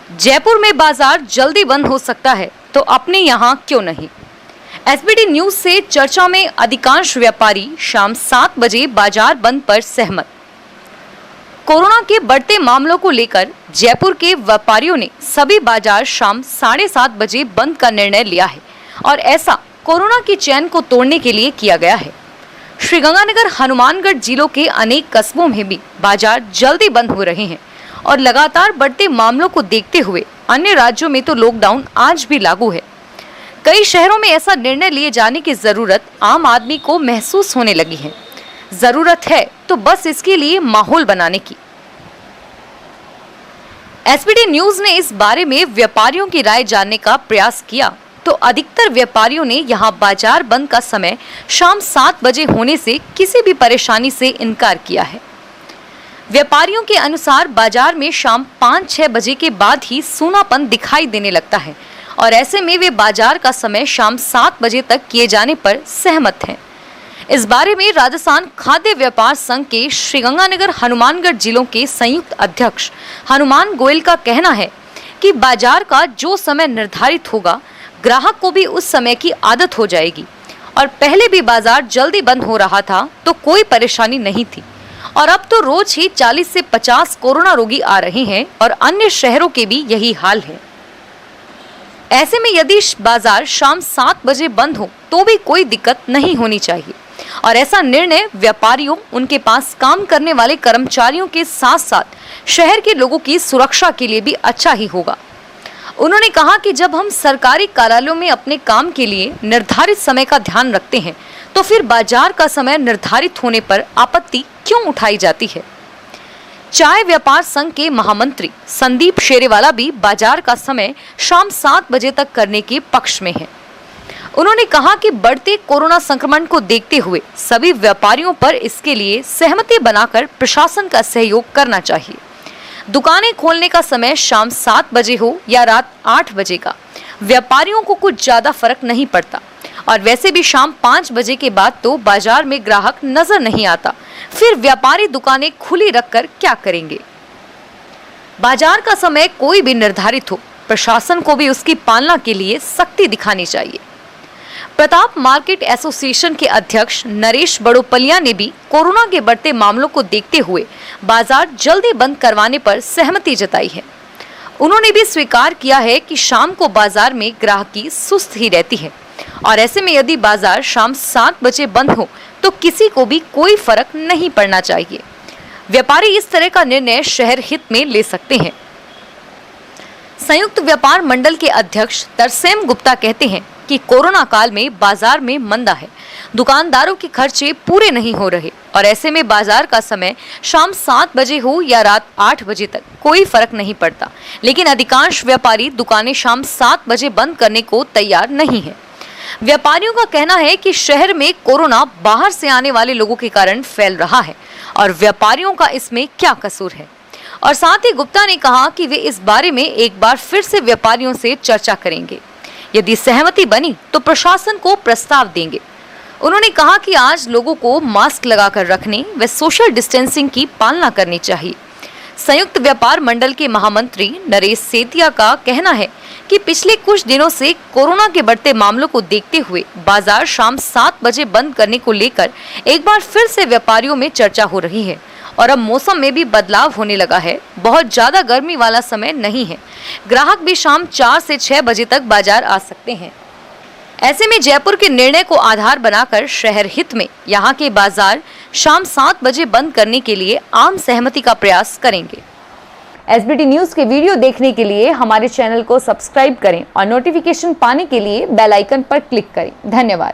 जयपुर में बाजार जल्दी बंद हो सकता है तो अपने यहाँ क्यों नहीं। एसबीटी न्यूज से चर्चा में अधिकांश व्यापारी शाम 7 बजे बाजार बंद पर सहमत। कोरोना के बढ़ते मामलों को लेकर जयपुर के व्यापारियों ने सभी बाजार शाम 7:30 बजे बंद का निर्णय लिया है और ऐसा कोरोना की चैन को तोड़ने के लिए किया गया है। श्रीगंगानगर, हनुमानगढ़ जिलों के अनेक कस्बों में भी बाजार जल्दी बंद हो रहे हैं और लगातार बढ़ते मामलों को देखते हुए अन्य राज्यों में तो लॉकडाउन आज भी लागू है। कई शहरों में ऐसा निर्णय लिए जाने की जरूरत आम आदमी को महसूस होने लगी है। जरूरत है तो बस इसके लिए माहौल बनाने की। एसबीटी न्यूज ने इस बारे में व्यापारियों की राय जानने का प्रयास किया तो अधिकतर व्यापारियों ने यहां बाजार बंद का समय शाम 7 बजे होने से किसी भी परेशानी से इनकार किया है। व्यापारियों के अनुसार बाजार में शाम 5-6 बजे के बाद ही सूनापन दिखाई देने लगता है और ऐसे में वे बाजार का समय शाम 7 बजे तक किए जाने पर सहमत हैं। इस बारे में राजस्थान खाद्य व्यापार संघ के श्रीगंगानगर, हनुमानगढ़ जिलों के संयुक्त अध्यक्ष हनुमान गोयल का कहना है कि बाजार का जो समय निर्धारित होगा, ग्राहक को भी उस समय की आदत हो जाएगी और पहले भी बाजार जल्दी बंद हो रहा था तो कोई परेशानी नहीं थी और अब तो रोज ही 40 से 50 कोरोना रोगी आ रहे हैं और अन्य शहरों के भी यही हाल है। ऐसे में यदि बाजार शाम 7 बजे बंद हो तो भी कोई दिक्कत नहीं होनी चाहिए और ऐसा निर्णय व्यापारियों, उनके पास काम करने वाले कर्मचारियों के साथ साथ शहर के लोगों की सुरक्षा के लिए भी अच्छा ही होगा। उन्होंने कहा कि जब हम सरकारी कार्यालयों में अपने काम के लिए निर्धारित समय का ध्यान रखते हैं तो फिर बाजार का समय निर्धारित होने पर आपत्ति क्यों उठाई जाती है। चाय व्यापार संघ के महामंत्री संदीप शेरेवाला भी बाजार का समय शाम 7 बजे तक करने के पक्ष में हैं। उन्होंने कहा कि बढ़ते कोरोना संक्रमण को देखते हुए सभी व्यापारियों पर इसके लिए सहमति बनाकर प्रशासन का सहयोग करना चाहिए। दुकानें खोलने का समय शाम 7 बजे हो या रात 8 बजे का, व्यापारियों को कुछ ज्यादा फर्क नहीं पड़ता और वैसे भी शाम 5 बजे के बाद तो बाजार में ग्राहक नजर नहीं आता, फिर व्यापारी दुकानें खुली रखकर क्या करेंगे। बाजार का समय कोई भी निर्धारित हो, प्रशासन को भी उसकी पालना के लिए सख्ती दिखानी चाहिए। प्रताप मार्केट एसोसिएशन के अध्यक्ष नरेश बड़ोपलिया ने भी कोरोना के बढ़ते मामलों को देखते हुए बाजार जल्दी बंद करवाने पर सहमति जताई है। उन्होंने भी स्वीकार किया है कि शाम को बाजार में ग्राहकी सुस्त ही रहती है और ऐसे में यदि बाजार शाम 7 बजे बंद हो तो किसी को भी कोई फर्क नहीं पड़ना चाहिए। व्यापारी इस तरह का निर्णय शहर हित में ले सकते हैं। संयुक्त व्यापार मंडल के अध्यक्ष तरसेम गुप्ता कहते हैं कि कोरोना काल में बाजार में मंदा है, दुकानदारों के खर्चे पूरे नहीं हो रहे और ऐसे में बाजार का समय शाम 7 बजे हो या रात 8 बजे तक कोई फर्क नहीं पड़ता, लेकिन अधिकांश व्यापारी दुकानें शाम 7 बजे बंद करने को तैयार नहीं है। व्यापारियों का कहना है कि शहर में कोरोना बाहर से आने वाले लोगों के कारण फैल रहा है और व्यापारियों का इसमें क्या कसूर है। और साथ ही गुप्ता ने कहा कि वे इस बारे में एक बार फिर से व्यापारियों से चर्चा करेंगे। यदि सहमति बनी तो प्रशासन को प्रस्ताव देंगे। उन्होंने कहा कि आज लोगों को मास्क लगाकर रखने व सोशल डिस्टेंसिंग की पालना करनी चाहिए। संयुक्त व्यापार मंडल के महामंत्री नरेश सेतिया का कहना है कि पिछले कुछ दिनों से कोरोना के बढ़ते मामलों को देखते हुए बाजार शाम 7 बजे बंद करने को लेकर एक बार फिर से व्यापारियों में चर्चा हो रही है और अब मौसम में भी बदलाव होने लगा है। बहुत ज्यादा गर्मी वाला समय नहीं है, ग्राहक भी शाम 4 से 6 बजे तक बाजार आ सकते हैं। ऐसे में जयपुर के निर्णय को आधार बनाकर शहर हित में यहाँ के बाजार शाम 7 बजे बंद करने के लिए आम सहमति का प्रयास करेंगे। एसबीटी न्यूज के वीडियो देखने के लिए हमारे चैनल को सब्सक्राइब करें और नोटिफिकेशन पाने के लिए बेल आइकन पर क्लिक करें। धन्यवाद।